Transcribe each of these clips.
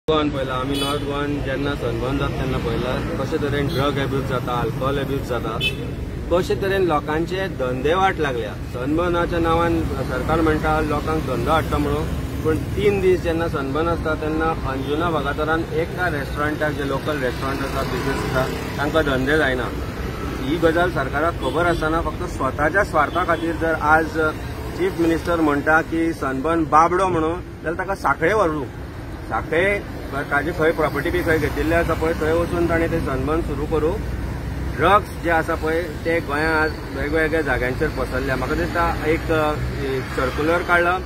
गोवान पळयला आमी नॉर्थ गोवान जेन्ना सनबर्न जाता तेन्ना पळयला कशे तरेन ड्रग एब्यूज जाता, अल्कोहोल एब्यूज जाता, कशे तरेन लोकांचे धंदे वाट लागल्या. सनबर्नाच्या नांवान सरकार म्हणटा लोकांक धंदो हाडटा म्हणून, पूण 3 दीस जेन्ना सनबर्न आसता तेन्ना अंजुना वागातोरान एका रेस्टॉरंटाक जे लोकल रेस्टॉरंट आसा, बिजनेस आसा तांकां धंदे जायना. ही गजाल सरकाराक खबर आसतना फक्त स्वताच्या स्वार्था खातीर जर आज चीफ मिनिस्टर म्हणटा की सनबर्न बाबडो म्हणून, जाल्यार ताका सांखळे व्हरूं. सांखळे ताजी खंय प्रॉपर्टी बी खंय घेतिल्ली आसा पळय थंय वचून ताणें ते सनबर्न सुरू करूं. ड्रग्स जे आसा पळय ते गोंयांत आज वेगवेगळ्या जाग्यांचेर पसरल्या. म्हाका दिसता एक सर्क्युलर काडला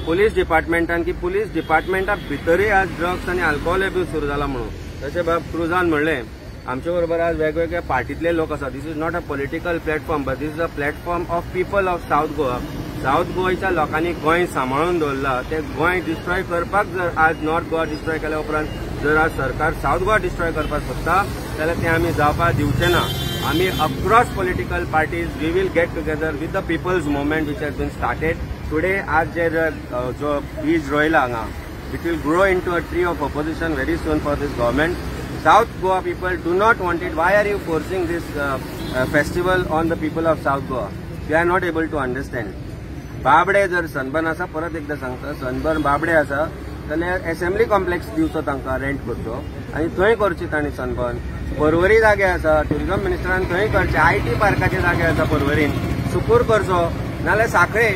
पुलीस डिपार्टमेंटान की पुलीस डिपार्टमेंटा भितरय आज ड्रग्स आनी अल्कोहोल एब्यूज सुरू जाला म्हणून. तशें बाब क्रुजान म्हणलें आमचे बरोबर आज वेगवेगळ्या पार्टीतले लोक आसा. This is not a political platform but this is a platform of people of South Goa. South गोंयच्या लोकांनी गोंय सांबाळून दवरला. ते गोंय डिस्ट्रॉय करपाक जर आज नॉर्थ गोवा डिस्ट्रॉय केल्या उपरांत जर आज सरकार साऊथ गोवा डिस्ट्रॉय करपाक सोदता जाल्यार ते आमी जावपाक दिवचे ना. आमी across political parties we will get together with the people's movement which has been started today. आज जे जो बीज रोयला हांगा it will grow into a tree of opposition very soon for this government. South Goa people do not want it. Why are you forcing this festival on the people of South Goa? We are not able to understand. बाबडे जर sunburn आसा, परत एकदा सांगता, sunburn बाबडे आसा जाल्यार assembly complex दिवचो तांकां rent करचो आनी थंय करची तांणी सनबर्न. पर्वरी जागे आसा, टुरिझम मिनिस्टरान थंय करचे. IT पार्काचे जागे आसा पर्वरीन, सुकूर करचो नाल्यार सांखळे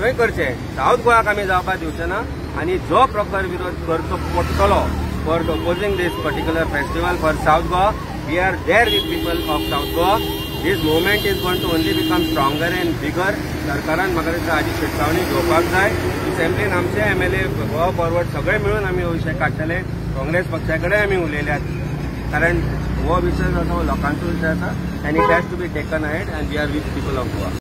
थंय करचे. साऊथ गोवाक आमी जावपाक दिवचे ना आनी जो प्रकार विरोध करचो पडटलो for opposing this particular festival for South Goa, we are there with people of South Goa. This movement is going to only become stronger and bigger. सरकारान म्हाका दिसता हाची शिटकावणी घेवपाक जाय. असेंब्लीन आमचे MLA गोवा फॉरवर्ड सगळे मिळून आमी हो विशय काडटले. काँग्रेस पक्षा कडेन आमी उलयल्यात कारण हो विशय जो आसा हो लोकांचो विशय आसा and it has to be taken ahead and we are with people of Goa.